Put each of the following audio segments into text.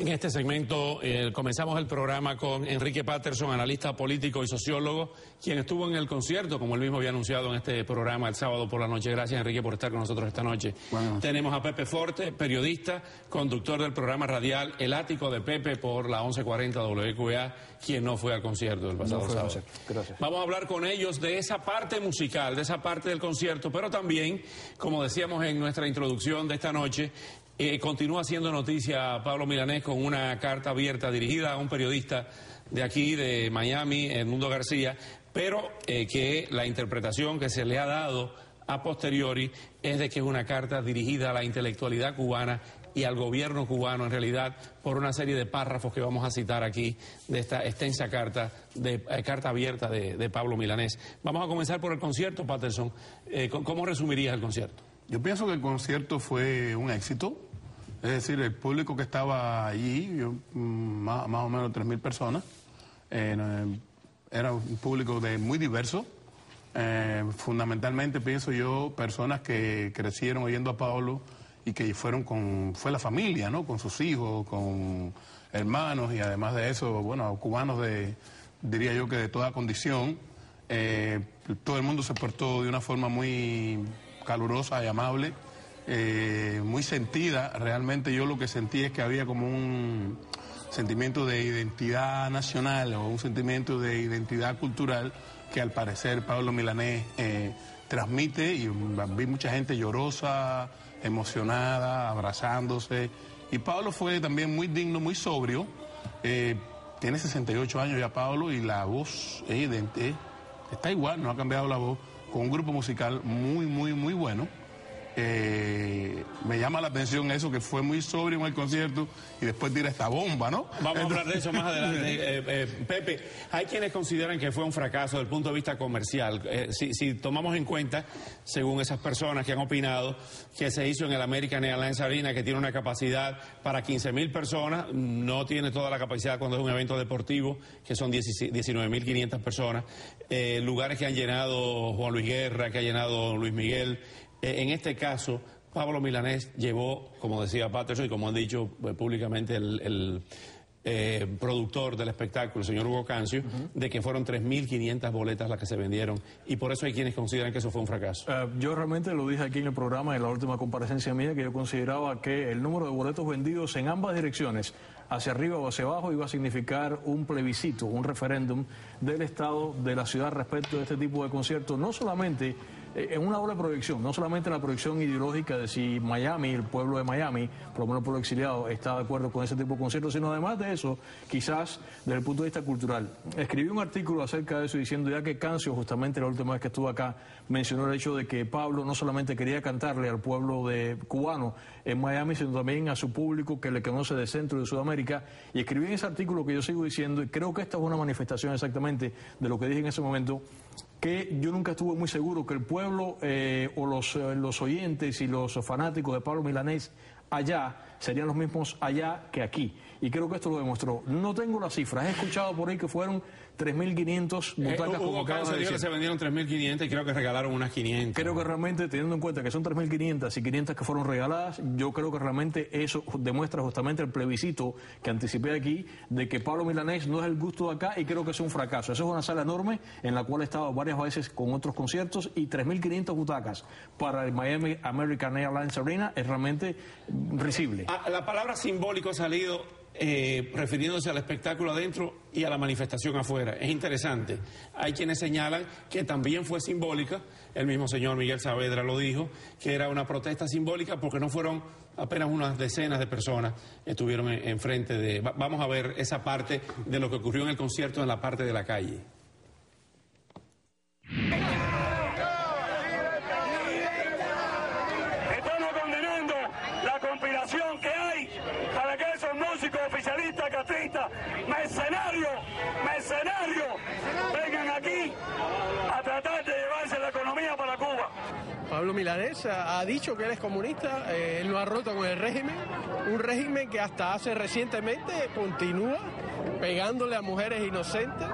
En este segmento comenzamos el programa con Enrique Patterson, analista político y sociólogo, quien estuvo en el concierto, como él mismo había anunciado en este programa el sábado por la noche. Gracias, Enrique, por estar con nosotros esta noche. Bueno. Tenemos a Pepe Forte, periodista, conductor del programa radial El Ático de Pepe por la 1140 WQA, quien no fue al concierto del pasado sábado. Gracias. Vamos a hablar con ellos de esa parte musical, de esa parte del concierto, pero también, como decíamos en nuestra introducción de esta noche, continúa haciendo noticia Pablo Milanés con una carta abierta dirigida a un periodista de aquí, de Miami, Edmundo García, pero que la interpretación que se le ha dado a posteriori es de que es una carta dirigida a la intelectualidad cubana y al gobierno cubano, en realidad, por una serie de párrafos que vamos a citar aquí de esta extensa carta, carta abierta de Pablo Milanés. Vamos a comenzar por el concierto, Patterson. ¿Cómo resumirías el concierto? Yo pienso que el concierto fue un éxito. Es decir, el público que estaba allí, más o menos 3.000 personas, era un público muy diverso. Fundamentalmente, pienso yo, personas que crecieron oyendo a Pablo y que fue la familia, ¿no? Con sus hijos, con hermanos y además de eso, bueno, cubanos diría yo que de toda condición. Todo el mundo se portó de una forma muy calurosa y amable. Muy sentida. Realmente yo lo que sentí es que había como un sentimiento de identidad nacional o un sentimiento de identidad cultural que al parecer Pablo Milanés transmite, y vi mucha gente llorosa, emocionada, abrazándose, y Pablo fue también muy digno, muy sobrio. Tiene 68 años ya Pablo y la voz está igual, no ha cambiado la voz, con un grupo musical muy bueno. Me llama la atención eso, que fue muy sobrio en el concierto y después tira esta bomba, ¿no? Vamos a hablar de eso más adelante. Pepe, hay quienes consideran que fue un fracaso desde el punto de vista comercial. Si tomamos en cuenta, según esas personas que han opinado, que se hizo en el American Airlines Arena, que tiene una capacidad para 15.000 personas, no tiene toda la capacidad cuando es un evento deportivo, que son 19.500 personas, lugares que han llenado Juan Luis Guerra, que ha llenado Luis Miguel. En este caso, Pablo Milanés llevó, como decía Patterson y como han dicho públicamente el productor del espectáculo, el señor Hugo Cancio, de que fueron 3.500 boletas las que se vendieron, y por eso hay quienes consideran que eso fue un fracaso. Yo realmente lo dije aquí en el programa, en la última comparecencia mía, que yo consideraba que el número de boletos vendidos en ambas direcciones, hacia arriba o hacia abajo, iba a significar un plebiscito, un referéndum del Estado, de la ciudad respecto de este tipo de conciertos, no solamente en una doble proyección, no solamente la proyección ideológica de si Miami, el pueblo de Miami, por lo menos el pueblo exiliado, está de acuerdo con ese tipo de conciertos, sino además de eso, quizás desde el punto de vista cultural. Escribí un artículo acerca de eso diciendo, ya que Cancio, justamente la última vez que estuvo acá, mencionó el hecho de que Pablo no solamente quería cantarle al pueblo cubano en Miami, sino también a su público que le conoce de Centro y de Sudamérica, y escribí en ese artículo que yo sigo diciendo, y creo que esta es una manifestación exactamente de lo que dije en ese momento, que yo nunca estuve muy seguro que el pueblo o los oyentes y los fanáticos de Pablo Milanés allá serían los mismos allá que aquí. Y creo que esto lo demostró. No tengo las cifras. He escuchado por ahí que fueron 3.500 butacas Hugo Cancio dijo que se vendieron 3.500 y creo que regalaron unas 500. Creo que realmente, teniendo en cuenta que son 3.500 y 500 que fueron regaladas, yo creo que realmente eso demuestra justamente el plebiscito que anticipé aquí, de que Pablo Milanés no es el gusto de acá, y creo que es un fracaso. Eso es una sala enorme en la cual he estado varias veces con otros conciertos, y 3.500 butacas para el Miami American Airlines Arena es realmente risible. La palabra simbólico ha salido refiriéndose al espectáculo adentro y a la manifestación afuera. Es interesante. Hay quienes señalan que también fue simbólica, el mismo señor Miguel Saavedra lo dijo, que era una protesta simbólica porque no fueron apenas unas decenas de personas que estuvieron enfrente de... Vamos a ver esa parte de lo que ocurrió en el concierto en la parte de la calle. Estamos condenando la conspiración que hay para que esos músicos oficialistas, castristas, mercenarios, vengan aquí a tratar de llevarse la economía para Cuba. Pablo Milanés ha dicho que él es comunista, él lo ha roto con el régimen, un régimen que hasta hace recientemente continúa pegándole a mujeres inocentes.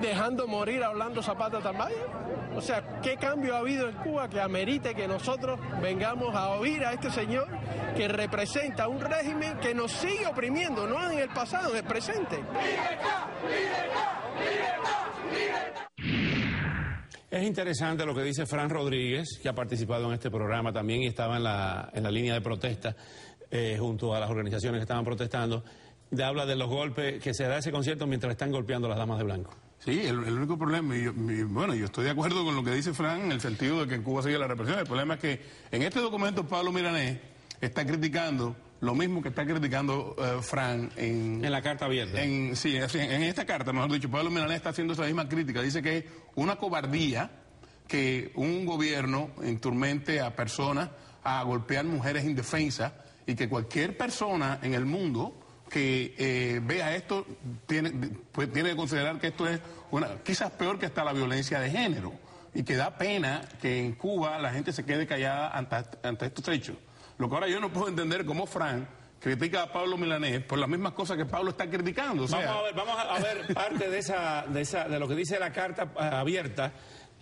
dejando morir a Orlando Zapata Tamayo. O sea, ¿qué cambio ha habido en Cuba que amerite que nosotros vengamos a oír a este señor que representa un régimen que nos sigue oprimiendo, no en el pasado, en el presente? Es interesante lo que dice Fran Rodríguez, que ha participado en este programa también y estaba en la línea de protesta junto a las organizaciones que estaban protestando. Habla de los golpes que se da ese concierto mientras están golpeando a las damas de blanco. Sí, el único problema, bueno, yo estoy de acuerdo con lo que dice Fran en el sentido de que en Cuba sigue la represión. El problema es que en este documento Pablo Milanés está criticando lo mismo que está criticando Fran en la carta abierta. En esta carta, mejor dicho, Pablo Milanés está haciendo esa misma crítica. Dice que es una cobardía que un gobierno enturmente a personas a golpear mujeres indefensas y que cualquier persona en el mundo que vea esto tiene que considerar que esto es quizás peor que hasta la violencia de género, y que da pena que en Cuba la gente se quede callada ante estos hechos. Lo que ahora yo no puedo entender cómo Fran critica a Pablo Milanés por las mismas cosas que Pablo está criticando. O sea, vamos a ver parte de lo que dice la carta abierta,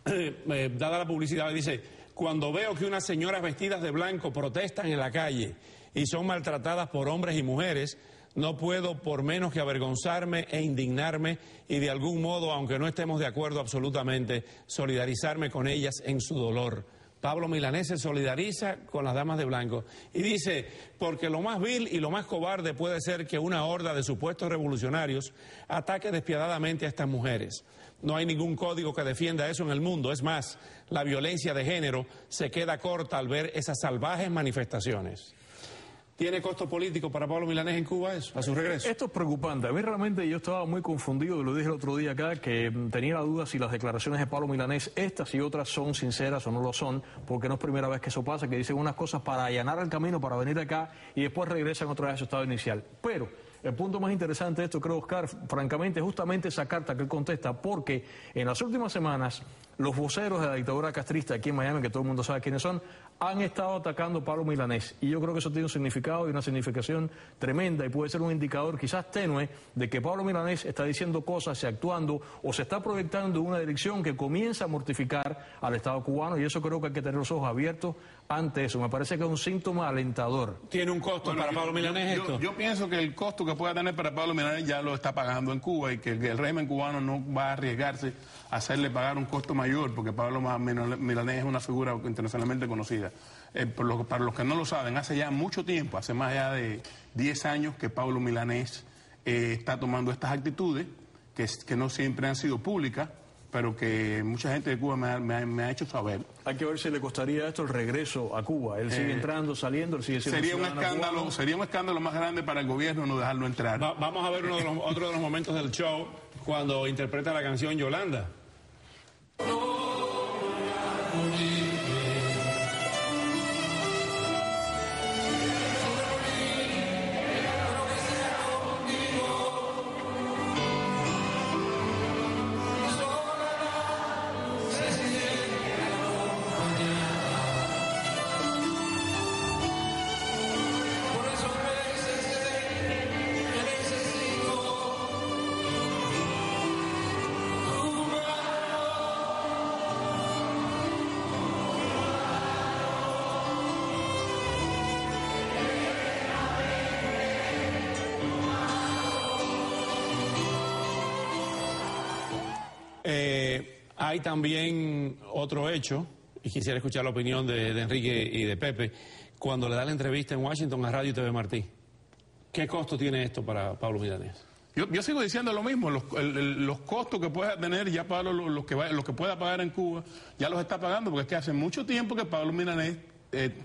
dada la publicidad. Dice: cuando veo que unas señoras vestidas de blanco protestan en la calle y son maltratadas por hombres y mujeres, no puedo por menos que avergonzarme e indignarme y de algún modo, aunque no estemos de acuerdo absolutamente, solidarizarme con ellas en su dolor. Pablo Milanés se solidariza con las damas de blanco y dice: porque lo más vil y lo más cobarde puede ser que una horda de supuestos revolucionarios ataque despiadadamente a estas mujeres. No hay ningún código que defienda eso en el mundo. Es más, la violencia de género se queda corta al ver esas salvajes manifestaciones. ¿Tiene costo político para Pablo Milanés en Cuba eso, a su regreso? Esto es preocupante. A mí realmente yo estaba muy confundido, lo dije el otro día acá, que tenía la duda si las declaraciones de Pablo Milanés, estas y otras, son sinceras o no lo son, porque no es primera vez que eso pasa, que dicen unas cosas para allanar el camino, para venir acá, y después regresan otra vez a su estado inicial. Pero el punto más interesante de esto, creo, Oscar, francamente, es justamente esa carta que él contesta, porque en las últimas semanas los voceros de la dictadura castrista aquí en Miami, que todo el mundo sabe quiénes son, han estado atacando a Pablo Milanés. Y yo creo que eso tiene un significado y una significación tremenda y puede ser un indicador quizás tenue de que Pablo Milanés está diciendo cosas y actuando o se está proyectando en una dirección que comienza a mortificar al Estado cubano, y eso creo que hay que tener los ojos abiertos ante eso. Me parece que es un síntoma alentador. ¿Tiene un costo para Pablo Milanés esto? Yo pienso que el costo que pueda tener para Pablo Milanés ya lo está pagando en Cuba, y que el régimen cubano no va a arriesgarse a hacerle pagar un costo mayor, porque Pablo Milanés es una figura internacionalmente conocida. Para los que no lo saben, hace ya mucho tiempo, hace más allá de 10 años que Pablo Milanés está tomando estas actitudes, que no siempre han sido públicas, pero que mucha gente de Cuba me ha hecho saber. Hay que ver si le costaría esto el regreso a Cuba. Él sigue entrando, saliendo, él sigue siendo sería un escándalo más grande para el gobierno no dejarlo entrar. Vamos a ver otro de los momentos del show, cuando interpreta la canción Yolanda. Hay también otro hecho, y quisiera escuchar la opinión de Enrique y de Pepe, cuando le da la entrevista en Washington a Radio y TV Martí. ¿Qué costo tiene esto para Pablo Milanés? Yo sigo diciendo lo mismo, los costos que pueda tener ya Pablo, los que pueda pagar en Cuba, ya los está pagando, porque es que hace mucho tiempo que Pablo Milanés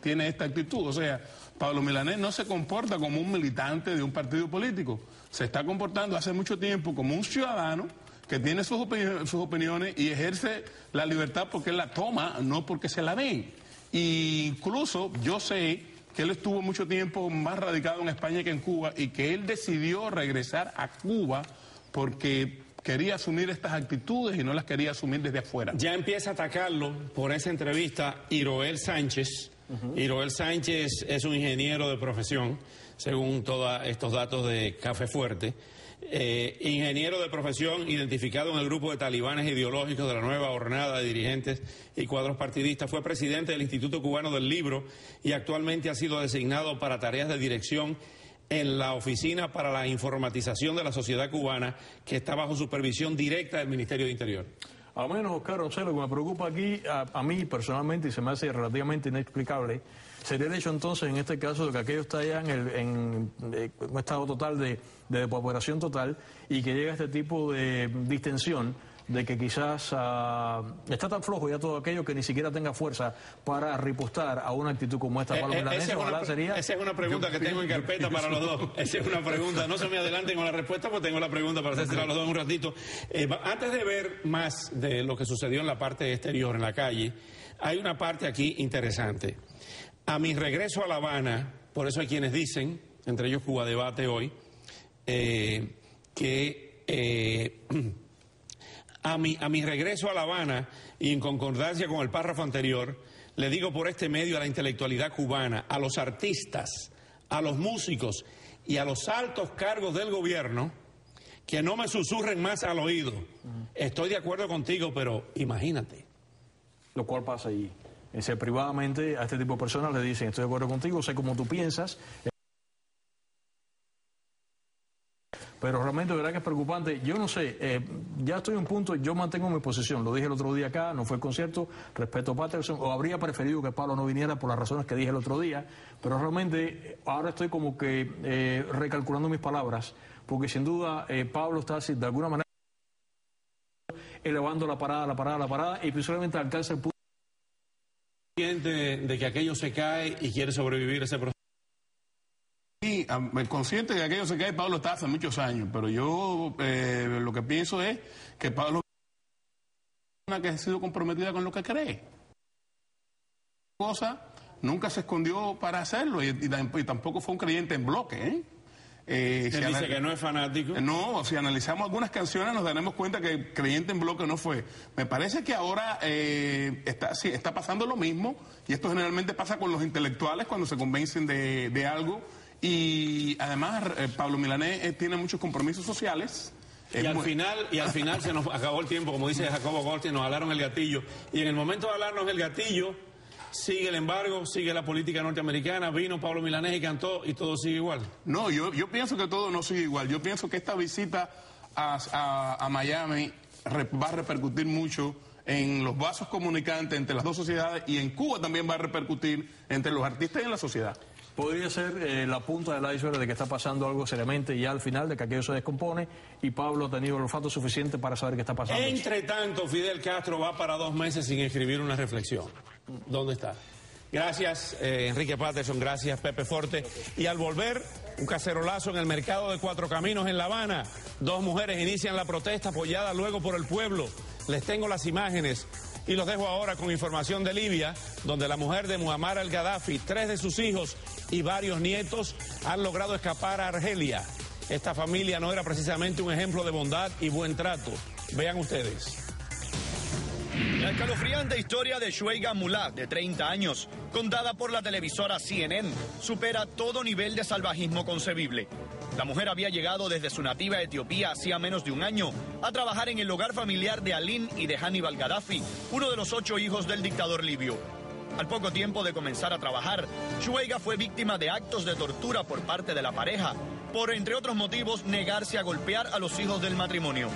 tiene esta actitud. O sea, Pablo Milanés no se comporta como un militante de un partido político, se está comportando hace mucho tiempo como un ciudadano que tiene sus opiniones y ejerce la libertad porque él la toma, no porque se la den. Y incluso yo sé que él estuvo mucho tiempo más radicado en España que en Cuba, y que él decidió regresar a Cuba porque quería asumir estas actitudes y no las quería asumir desde afuera. Ya empieza a atacarlo por esa entrevista Iroel Sánchez. Iroel Sánchez es un ingeniero de profesión, según todos estos datos de Café Fuerte. ingeniero de profesión identificado en el grupo de talibanes ideológicos de la nueva hornada de dirigentes y cuadros partidistas. Fue presidente del Instituto Cubano del Libro y actualmente ha sido designado para tareas de dirección en la Oficina para la Informatización de la Sociedad Cubana, que está bajo supervisión directa del Ministerio de Interior. Al menos, Oscar, no sé, lo que me preocupa aquí, a mí personalmente, y se me hace relativamente inexplicable, sería el hecho entonces, en este caso, de que aquello está ya en un estado total de depopulación total y que llega este tipo de distensión de que quizás está tan flojo ya todo aquello que ni siquiera tenga fuerza para ripostar a una actitud como esta. Esa es una pregunta que tengo en carpeta para los dos. Esa es una pregunta. No se me adelanten con la respuesta, porque tengo la pregunta para hacérsela a los dos en un ratito. Antes de ver más de lo que sucedió en la parte exterior, en la calle, hay una parte aquí interesante. A mi regreso a La Habana, por eso hay quienes dicen, entre ellos Cuba Debate hoy, a mi regreso a La Habana, y en concordancia con el párrafo anterior, le digo por este medio a la intelectualidad cubana, a los artistas, a los músicos y a los altos cargos del gobierno, que no me susurren más al oído. Estoy de acuerdo contigo, pero imagínate. Lo cual pasa allí. Privadamente a este tipo de personas le dicen, estoy de acuerdo contigo, sé cómo tú piensas. Pero realmente, verdad que es preocupante. Yo no sé, ya estoy en un punto, yo mantengo mi posición. Lo dije el otro día acá, no fue el concierto, respeto a Patterson, o habría preferido que Pablo no viniera por las razones que dije el otro día, pero realmente ahora estoy como que recalculando mis palabras, porque sin duda Pablo está de alguna manera elevando la parada, y posiblemente alcanza el punto de que aquello se cae y quiere sobrevivir ese proceso. Sí, consciente de que aquello se cae, Pablo está hace muchos años, pero yo lo que pienso es que Pablo es una que ha sido comprometida con lo que cree. Nunca se escondió para hacerlo y tampoco fue un creyente en bloque, Él dice que no es fanático. No, si analizamos algunas canciones nos daremos cuenta que creyente en bloque no fue. Me parece que ahora está pasando lo mismo, y esto generalmente pasa con los intelectuales cuando se convencen de algo. Y además Pablo Milanés tiene muchos compromisos sociales. Y al final se nos acabó el tiempo, como dice Jacobo Goldstein, nos alaron el gatillo. Y en el momento de alarnos el gatillo, sigue el embargo, sigue la política norteamericana, vino Pablo Milanés y cantó, y todo sigue igual. No, yo pienso que todo no sigue igual. Yo pienso que esta visita a Miami va a repercutir mucho en los vasos comunicantes entre las dos sociedades, y en Cuba también va a repercutir entre los artistas y en la sociedad. Podría ser la punta del iceberg de que está pasando algo seriamente, y ya al final de que aquello se descompone, y Pablo ha tenido el olfato suficiente para saber qué está pasando. Entre tanto, Fidel Castro va para 2 meses sin escribir una reflexión. ¿Dónde está? Gracias, Enrique Patterson, gracias, Pepe Forte. Y al volver, un cacerolazo en el mercado de Cuatro Caminos en La Habana. 2 mujeres inician la protesta apoyada luego por el pueblo. Les tengo las imágenes. Y los dejo ahora con información de Libia, donde la mujer de Muammar al-Gaddafi, 3 de sus hijos y varios nietos han logrado escapar a Argelia. Esta familia no era precisamente un ejemplo de bondad y buen trato. Vean ustedes. La escalofriante historia de Shueyga Mullah, de 30 años, contada por la televisora CNN, supera todo nivel de salvajismo concebible. La mujer había llegado desde su nativa Etiopía hacía menos de un año a trabajar en el hogar familiar de Alin y de Hannibal Gaddafi, uno de los 8 hijos del dictador libio. Al poco tiempo de comenzar a trabajar, Shueyga fue víctima de actos de tortura por parte de la pareja, por, entre otros motivos, negarse a golpear a los hijos del matrimonio.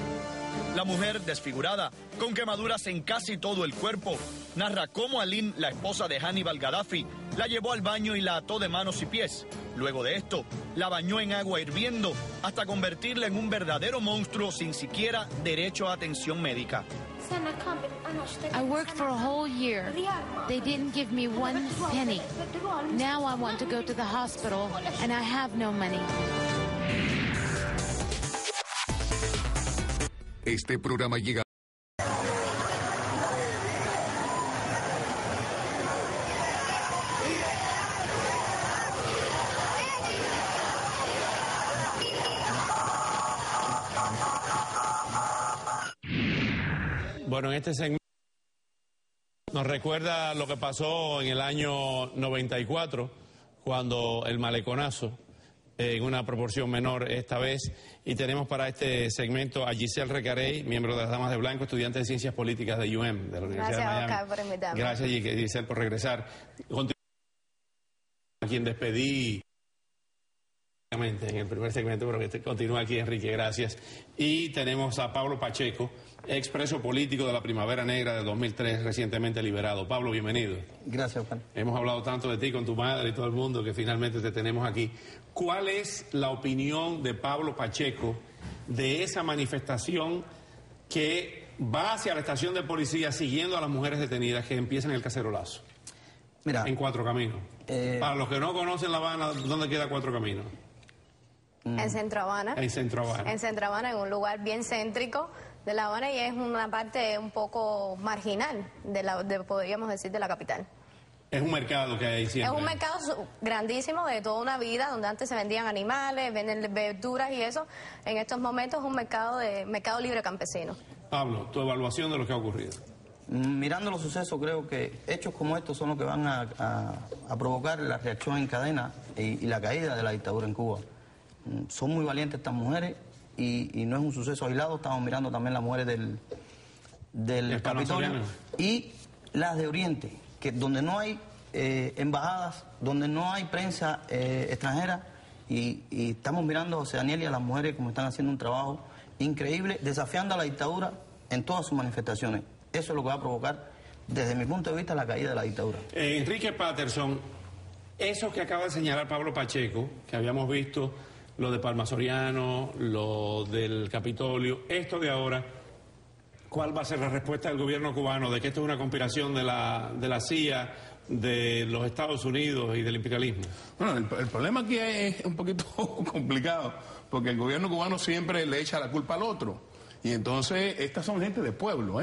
La mujer, desfigurada, con quemaduras en casi todo el cuerpo, narra cómo Alin, la esposa de Hannibal Gaddafi, la llevó al baño y la ató de manos y pies. Luego de esto, la bañó en agua hirviendo hasta convertirla en un verdadero monstruo sin siquiera derecho a atención médica. I worked for a whole year. They didn't give me 1 penny. Now I want to go to the hospital and I have no money. Este programa llega. Bueno, en este segmento nos recuerda lo que pasó en el año 94, cuando el maleconazo en una proporción menor esta vez. Y tenemos para este segmento a Giselle Recarey, miembro de las Damas de Blanco, estudiante de Ciencias Políticas de UM, de la Universidad de Miami. Gracias, Oscar, por invitarme. Gracias, Giselle, por regresar. A quien despedí en el primer segmento, pero que continúa aquí, Enrique, gracias. Y tenemos a Pablo Pacheco, expreso político de la Primavera Negra de 2003, recientemente liberado. Pablo, bienvenido. Gracias, Juan. Hemos hablado tanto de ti con tu madre y todo el mundo que finalmente te tenemos aquí. ¿Cuál es la opinión de Pablo Pacheco de esa manifestación que va hacia la estación de policía siguiendo a las mujeres detenidas que empiezan el cacerolazo? Mira, en Cuatro Caminos. Para los que no conocen La Habana, ¿dónde queda Cuatro Caminos? En Centro Habana. En Centro Habana. En Centro Habana, en un lugar bien céntrico de La Habana, y es una parte un poco marginal podríamos decir, de la capital. Es un mercado que hay siempre. Es un mercado grandísimo de toda una vida, donde antes se vendían animales, venden verduras y eso. En estos momentos es un mercado libre campesino. Pablo, tu evaluación de lo que ha ocurrido. Mirando los sucesos, creo que hechos como estos son los que van a provocar la reacción en cadena y la caída de la dictadura en Cuba. Son muy valientes estas mujeres y no es un suceso aislado. Estamos mirando también las mujeres del Capitolio y las de Oriente, que donde no hay embajadas, donde no hay prensa extranjera, y estamos mirando a José Daniel y a las mujeres como están haciendo un trabajo increíble, desafiando a la dictadura en todas sus manifestaciones. Eso es lo que va a provocar, desde mi punto de vista, la caída de la dictadura. Enrique Patterson, eso que acaba de señalar Pablo Pacheco, que habíamos visto, lo de Palma Soriano, lo del Capitolio, esto de ahora, ¿cuál va a ser la respuesta del gobierno cubano de que esto es una conspiración de la CIA, de los Estados Unidos y del imperialismo? Bueno, el problema aquí es un poquito complicado, porque el gobierno cubano siempre le echa la culpa al otro. Y entonces, estas son gente de pueblo,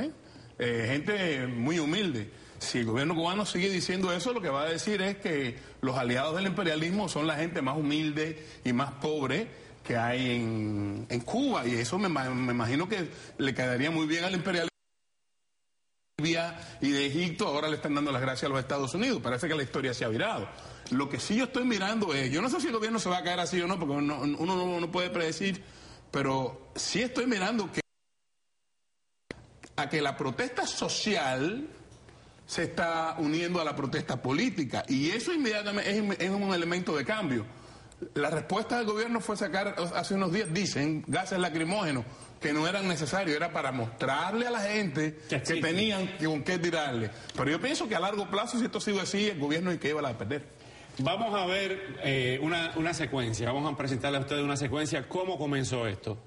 gente muy humilde. Si el gobierno cubano sigue diciendo eso, lo que va a decir es que los aliados del imperialismo son la gente más humilde y más pobre que hay en Cuba, y eso me imagino que le quedaría muy bien al imperialismo. Y de Egipto ahora le están dando las gracias a los Estados Unidos. Parece que la historia se ha virado. Lo que sí yo estoy mirando es, yo no sé si el gobierno se va a caer así o no, porque uno no puede predecir, pero sí estoy mirando a que la protesta social se está uniendo a la protesta política, y eso inmediatamente es un elemento de cambio. La respuesta del gobierno fue sacar hace unos días, dicen, gases lacrimógenos que no eran necesarios, era para mostrarle a la gente que tenían con qué tirarle. Pero yo pienso que a largo plazo, si esto sigue así, el gobierno es que iba a perder. Vamos a ver una secuencia, vamos a presentarle a ustedes una secuencia, cómo comenzó esto.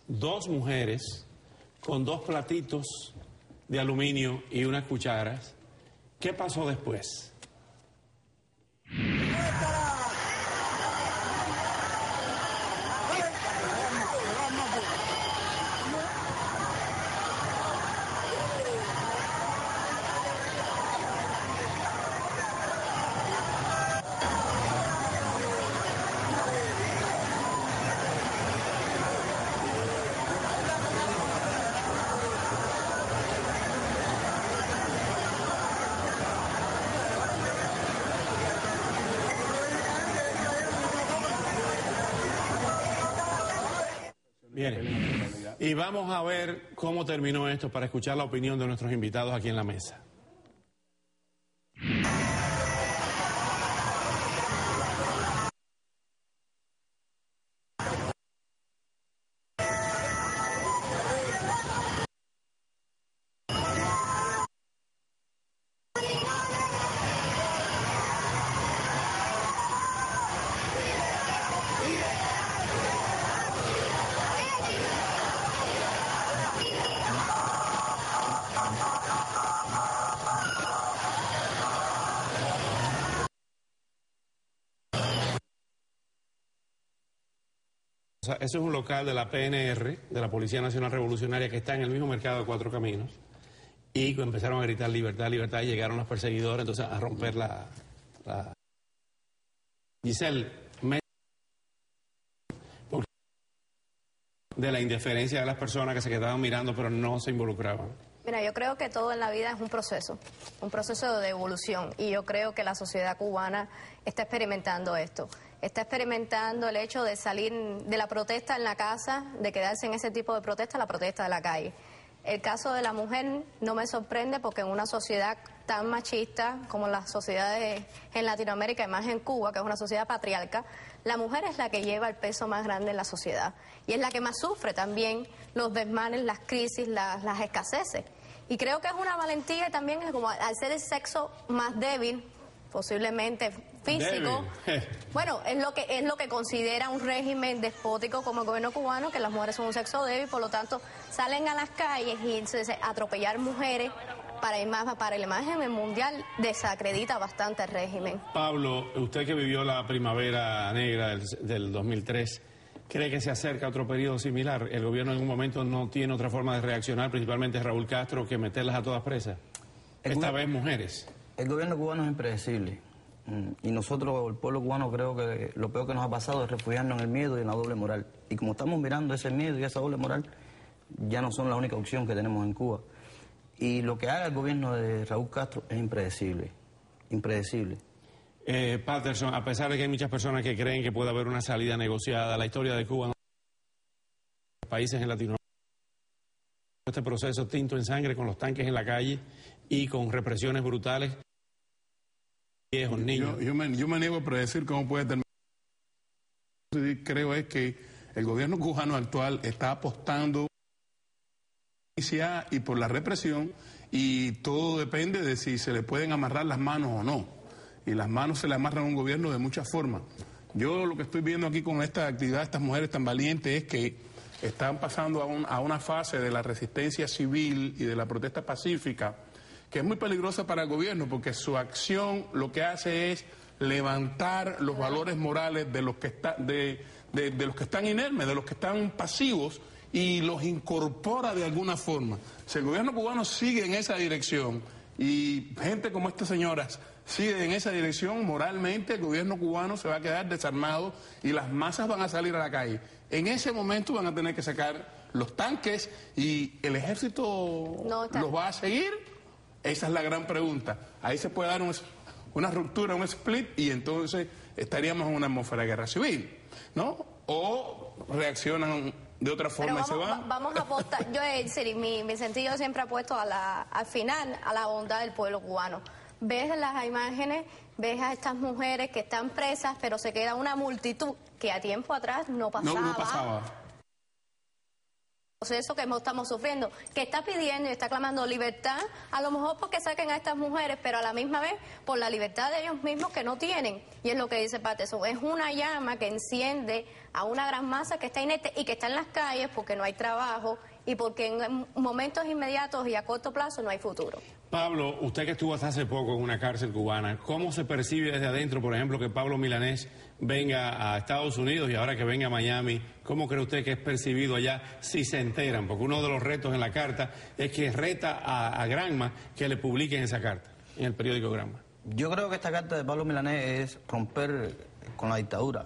Dos mujeres con dos platitos de aluminio y unas cucharas. ¿Qué pasó después? Bien, y vamos a ver cómo terminó esto para escuchar la opinión de nuestros invitados aquí en la mesa. O sea, eso es un local de la PNR, de la Policía Nacional Revolucionaria, que está en el mismo mercado de Cuatro Caminos. Y empezaron a gritar libertad, libertad, y llegaron los perseguidores entonces a romper la... Giselle, de la indiferencia de las personas que se quedaban mirando pero no se involucraban. Mira, yo creo que todo en la vida es un proceso de evolución, y yo creo que la sociedad cubana está experimentando esto. Está experimentando el hecho de salir de la protesta en la casa, de quedarse en ese tipo de protesta, la protesta de la calle. El caso de la mujer no me sorprende, porque en una sociedad tan machista como las sociedades en Latinoamérica y más en Cuba, que es una sociedad patriarcal, la mujer es la que lleva el peso más grande en la sociedad y es la que más sufre también los desmanes, las crisis, las escaseces. Y creo que es una valentía también, como al ser el sexo más débil, posiblemente físico. Bueno, es lo que considera un régimen despótico como el gobierno cubano, que las mujeres son un sexo débil, por lo tanto salen a las calles y atropellar mujeres para la imagen mundial desacredita bastante el régimen. Pablo, usted que vivió la primavera negra del 2003, ¿cree que se acerca a otro periodo similar? ¿El gobierno en un momento no tiene otra forma de reaccionar, principalmente Raúl Castro, que meterlas a todas presas? Esta vez mujeres. El gobierno cubano es impredecible. Y nosotros, el pueblo cubano, creo que lo peor que nos ha pasado es refugiarnos en el miedo y en la doble moral. Y como estamos mirando ese miedo y esa doble moral, ya no son la única opción que tenemos en Cuba. Y lo que haga el gobierno de Raúl Castro es impredecible. Impredecible. Patterson, a pesar de que hay muchas personas que creen que puede haber una salida negociada, la historia de Cuba, países en Latinoamérica, este proceso tinto en sangre, con los tanques en la calle y con represiones brutales. Viejos, niños. Yo me niego a predecir cómo puede terminar. Creo es que el gobierno cubano actual está apostando y por la represión, y todo depende de si se le pueden amarrar las manos o no. Y las manos se le amarran a un gobierno de muchas formas. Yo lo que estoy viendo aquí con esta actividad, estas mujeres tan valientes, es que están pasando a una fase de la resistencia civil y de la protesta pacífica, que es muy peligrosa para el gobierno, porque su acción lo que hace es levantar los valores morales de los que los que están inermes, de los que están pasivos, y los incorpora de alguna forma. Si el gobierno cubano sigue en esa dirección y gente como estas señoras sigue en esa dirección, moralmente el gobierno cubano se va a quedar desarmado y las masas van a salir a la calle. En ese momento van a tener que sacar los tanques, y el ejército los va a seguir. Esa es la gran pregunta. Ahí se puede dar una ruptura, un split, y entonces estaríamos en una atmósfera de guerra civil, ¿no? O reaccionan de otra forma y se van. Vamos a apostar. Mi sentido siempre ha puesto al final a la bondad del pueblo cubano. Ves las imágenes, ves a estas mujeres que están presas, pero se queda una multitud que a tiempo atrás no pasaba. No pasaba. Proceso que estamos sufriendo, que está pidiendo y está clamando libertad, a lo mejor porque saquen a estas mujeres, pero a la misma vez por la libertad de ellos mismos que no tienen. Y es lo que dice Patterson, es una llama que enciende a una gran masa que está inerte y que está en las calles porque no hay trabajo y porque en momentos inmediatos y a corto plazo no hay futuro. Pablo, usted que estuvo hasta hace poco en una cárcel cubana, ¿cómo se percibe desde adentro, por ejemplo, que Pablo Milanés venga a Estados Unidos y ahora que venga a Miami? ¿Cómo cree usted que es percibido allá si se enteran? Porque uno de los retos en la carta es que reta a Granma que le publiquen esa carta en el periódico Granma. Yo creo que esta carta de Pablo Milanés es romper con la dictadura.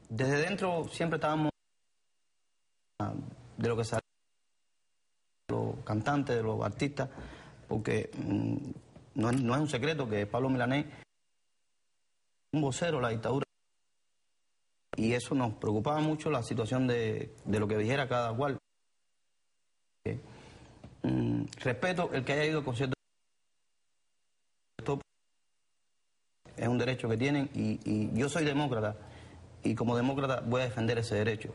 Desde dentro siempre estábamos de lo que sale de los cantantes, de los artistas, porque no es un secreto que Pablo Milanés es un vocero de la dictadura, y eso nos preocupaba mucho, la situación de lo que dijera cada cual. Respeto el que haya ido al concierto, es un derecho que tienen, y yo soy demócrata, y como demócrata voy a defender ese derecho.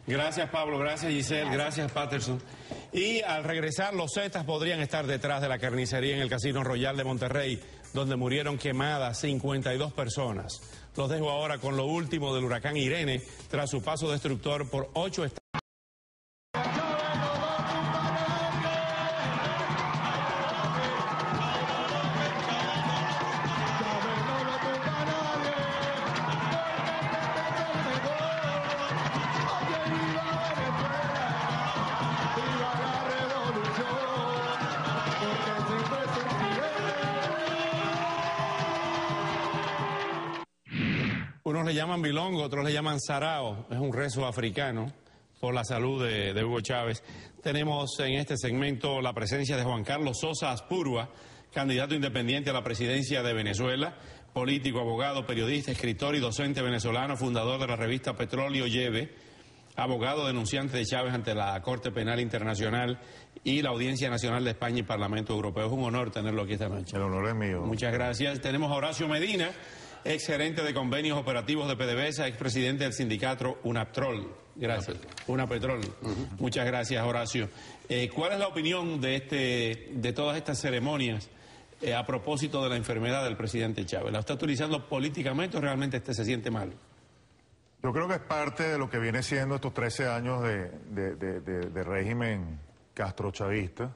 Gracias, Pablo, gracias, Giselle, gracias, Patterson. Y al regresar, los Zetas podrían estar detrás de la carnicería en el Casino Royal de Monterrey, donde murieron quemadas 52 personas. Los dejo ahora con lo último del huracán Irene, tras su paso destructor por 8 estados. le llaman bilongo, otros le llaman sarao, es un rezo africano por la salud de Hugo Chávez. Tenemos en este segmento la presencia de Juan Carlos Sosa Aspurua, candidato independiente a la presidencia de Venezuela, político, abogado, periodista, escritor y docente venezolano, fundador de la revista Petróleo Lleve, abogado denunciante de Chávez ante la Corte Penal Internacional y la Audiencia Nacional de España y Parlamento Europeo. Es un honor tenerlo aquí esta noche. El honor es mío. Muchas gracias. Tenemos a Horacio Medina, ex gerente de convenios operativos de PDVSA, ex presidente del sindicato UNAPTROL. Gracias. UNAPETROL. Muchas gracias, Horacio. ¿Cuál es la opinión de todas estas ceremonias a propósito de la enfermedad del presidente Chávez? ¿La está utilizando políticamente o realmente se siente mal? Yo creo que es parte de lo que viene siendo estos 13 años de régimen castrochavista,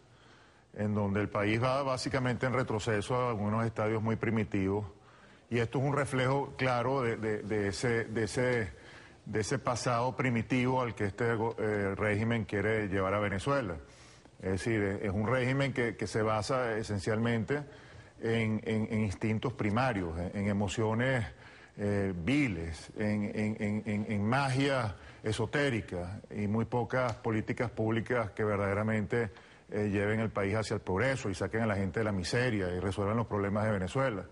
en donde el país va básicamente en retroceso a algunos estadios muy primitivos, y esto es un reflejo claro de ese pasado primitivo al que este régimen quiere llevar a Venezuela. Es decir, es un régimen que se basa esencialmente en instintos primarios, en emociones viles, en magia esotérica y muy pocas políticas públicas que verdaderamente lleven el país hacia el progreso y saquen a la gente de la miseria y resuelvan los problemas de Venezuela.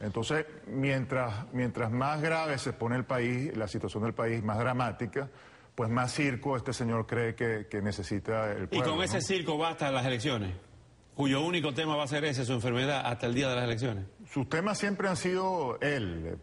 Entonces, mientras más grave se pone el país, la situación del país más dramática, pues más circo este señor cree que necesita el pueblo. ¿Y con ese circo basta las elecciones? Cuyo único tema va a ser ese, su enfermedad, hasta el día de las elecciones. Sus temas siempre han sido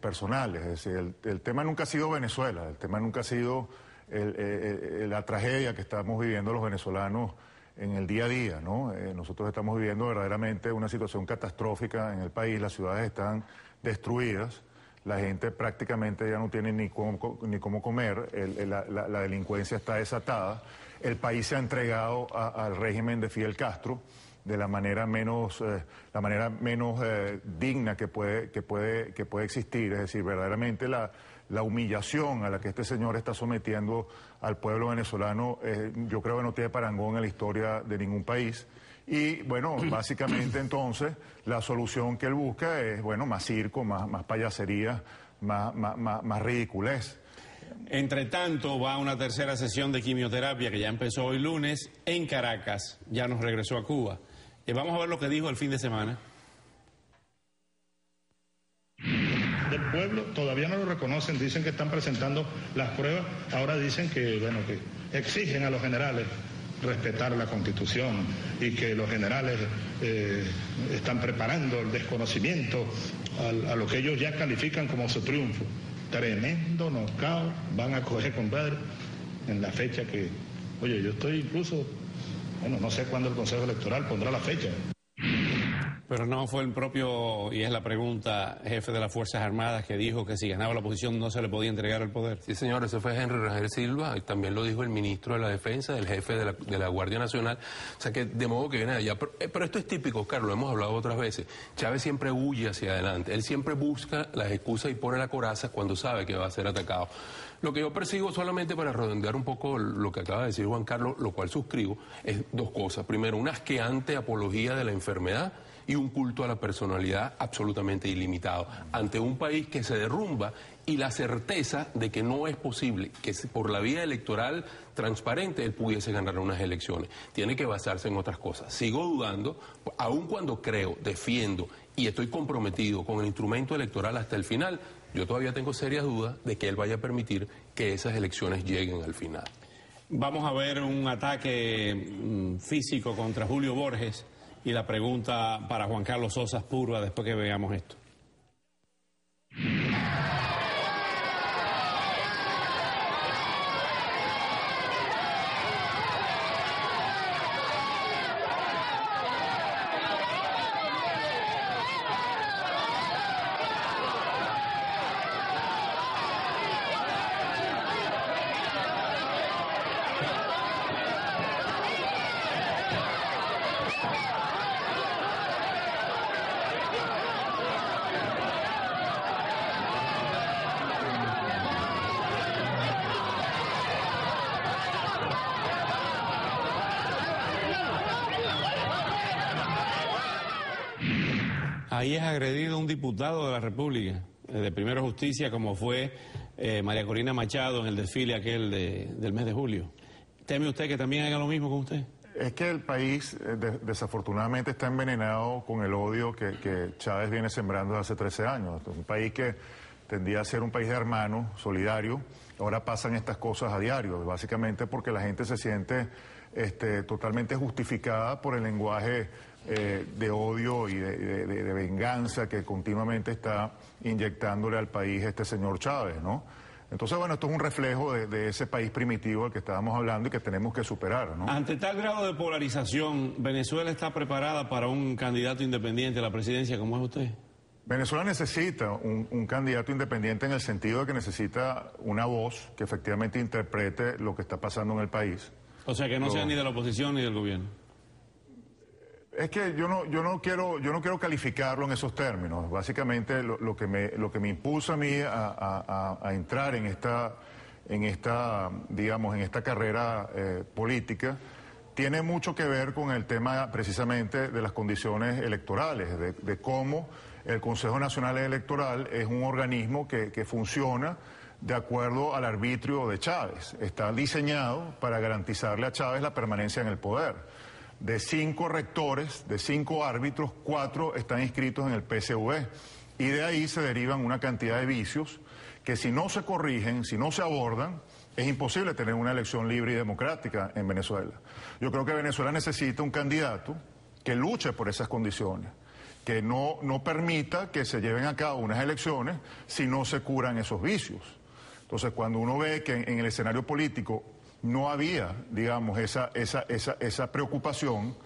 personales, es decir, el tema nunca ha sido Venezuela, el tema nunca ha sido la tragedia que estamos viviendo los venezolanos en el día a día, ¿no? Nosotros estamos viviendo verdaderamente una situación catastrófica en el país, las ciudades están destruidas, la gente prácticamente ya no tiene ni cómo comer, la delincuencia está desatada, el país se ha entregado al régimen de Fidel Castro de la manera menos digna que puede existir, es decir, verdaderamente la humillación a la que este señor está sometiendo al pueblo venezolano, yo creo que no tiene parangón en la historia de ningún país. Y bueno, básicamente entonces la solución que él busca es, bueno, más circo, más payasería, más ridiculez. Entre tanto, va una tercera sesión de quimioterapia que ya empezó hoy lunes en Caracas, ya nos regresó a Cuba. Vamos a ver lo que dijo el fin de semana. Del pueblo todavía no lo reconocen, dicen que están presentando las pruebas, ahora dicen que, bueno, que exigen a los generales respetar la Constitución y que los generales están preparando el desconocimiento a lo que ellos ya califican como su triunfo. Tremendo knockout van a coger, compadre, en la fecha que, oye, yo estoy incluso, bueno, no sé cuándo el Consejo Electoral pondrá la fecha. Pero no fue el propio, y es la pregunta, jefe de las Fuerzas Armadas que dijo que si ganaba la oposición no se le podía entregar el poder. Sí, señor, ese fue Henry Rangel Silva, y también lo dijo el ministro de la Defensa, el jefe de la Guardia Nacional, o sea que de modo que viene allá. Pero esto es típico, Carlos, lo hemos hablado otras veces. Chávez siempre huye hacia adelante, él siempre busca las excusas y pone la coraza cuando sabe que va a ser atacado. Lo que yo persigo, solamente para redondear un poco lo que acaba de decir Juan Carlos, lo cual suscribo, es dos cosas. Primero, una asqueante apología de la enfermedad y un culto a la personalidad absolutamente ilimitado ante un país que se derrumba, y la certeza de que no es posible que por la vía electoral transparente él pudiese ganar unas elecciones. Tiene que basarse en otras cosas. Sigo dudando, aun cuando creo, defiendo y estoy comprometido con el instrumento electoral hasta el final, yo todavía tengo serias dudas de que él vaya a permitir que esas elecciones lleguen al final. Vamos a ver un ataque físico contra Julio Borges, y la pregunta para Juan Carlos Sosa Aspurua después que veamos esto. Ahí es agredido un diputado de la República. de Primero Justicia, como fue María Corina Machado en el desfile aquel del mes de julio. ¿Teme usted que también haga lo mismo con usted? Es que el país desafortunadamente está envenenado con el odio que Chávez viene sembrando desde hace 13 años. Es un país que tendía a ser un país de hermanos, solidario. Ahora pasan estas cosas a diario, básicamente porque la gente se siente totalmente justificada por el lenguaje de odio y de venganza que continuamente está inyectándole al país este señor Chávez, ¿no? Entonces, bueno, esto es un reflejo de ese país primitivo del que estábamos hablando y que tenemos que superar, ¿no? Ante tal grado de polarización, ¿Venezuela está preparada para un candidato independiente a la presidencia como es usted? Venezuela necesita un candidato independiente en el sentido de que necesita una voz que efectivamente interprete lo que está pasando en el país. O sea, que no sea ni de la oposición ni del gobierno. Es que yo no quiero calificarlo en esos términos. Básicamente lo que me impulsa a mí a entrar en esta carrera política tiene mucho que ver con el tema precisamente de las condiciones electorales, de cómo el Consejo Nacional Electoral es un organismo que funciona de acuerdo al arbitrio de Chávez. Está diseñado para garantizarle a Chávez la permanencia en el poder. De 5 rectores, de 5 árbitros, 4 están inscritos en el PSV. Y de ahí se derivan una cantidad de vicios que si no se corrigen, si no se abordan, es imposible tener una elección libre y democrática en Venezuela. Yo creo que Venezuela necesita un candidato que luche por esas condiciones, que no permita que se lleven a cabo unas elecciones si no se curan esos vicios. Entonces, cuando uno ve que en el escenario político no había, digamos, esa preocupación,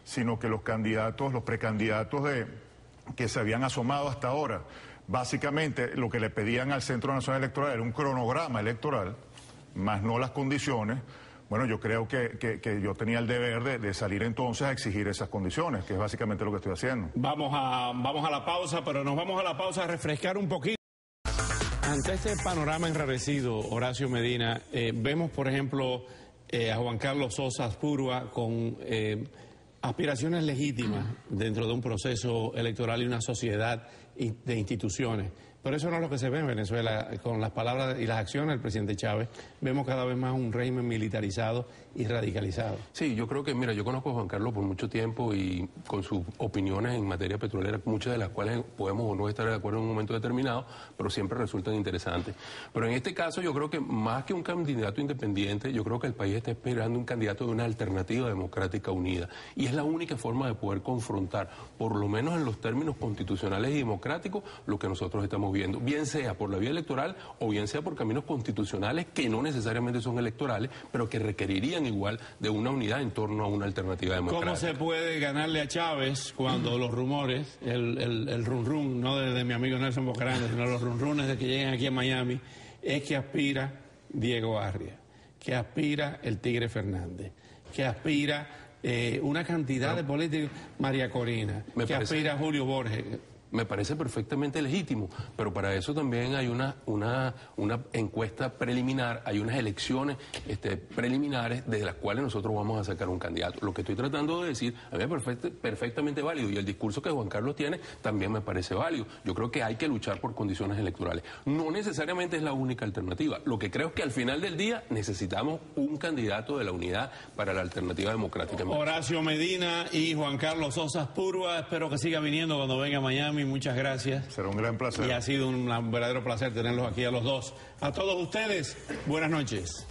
sino que los candidatos, los precandidatos que se habían asomado hasta ahora, básicamente lo que le pedían al Centro Nacional Electoral era un cronograma electoral, más no las condiciones. Bueno, yo creo que yo tenía el deber de salir entonces a exigir esas condiciones, que es básicamente lo que estoy haciendo. Vamos a la pausa, pero nos vamos a la pausa a refrescar un poquito. Ante este panorama enrarecido, Horacio Medina, vemos, por ejemplo, a Juan Carlos Sosa Asprúa con aspiraciones legítimas dentro de un proceso electoral y una sociedad de instituciones. Pero eso no es lo que se ve en Venezuela. Con las palabras y las acciones del presidente Chávez, vemos cada vez más un régimen militarizado y radicalizado. Sí, yo creo que, mira, yo conozco a Juan Carlos por mucho tiempo y con sus opiniones en materia petrolera, muchas de las cuales podemos o no estar de acuerdo en un momento determinado, pero siempre resultan interesantes. Pero en este caso yo creo que más que un candidato independiente, yo creo que el país está esperando un candidato de una alternativa democrática unida. Y es la única forma de poder confrontar, por lo menos en los términos constitucionales y democráticos, lo que nosotros estamos viendo, bien sea por la vía electoral o bien sea por caminos constitucionales que no necesariamente son electorales, pero que requerirían igual de una unidad en torno a una alternativa democrática. ¿Cómo se puede ganarle a Chávez cuando los rumores, el run no de mi amigo Nelson Bocarano, sino los runrunes de que lleguen aquí a Miami, es que aspira Diego Arria, que aspira el Tigre Fernández, que aspira una cantidad de políticos, María Corina, que aspira Julio Borges? Me parece perfectamente legítimo, pero para eso también hay una encuesta preliminar, hay unas elecciones preliminares de las cuales nosotros vamos a sacar un candidato. Lo que estoy tratando de decir a mí me parece perfectamente válido y el discurso que Juan Carlos tiene también me parece válido. Yo creo que hay que luchar por condiciones electorales. No necesariamente es la única alternativa. Lo que creo es que al final del día necesitamos un candidato de la unidad para la alternativa democrática. Horacio Medina y Juan Carlos Sosa Asprúa, espero que siga viniendo cuando venga a Miami. Muchas gracias. Será un gran placer. Y ha sido un verdadero placer tenerlos aquí a los dos. A todos ustedes, buenas noches.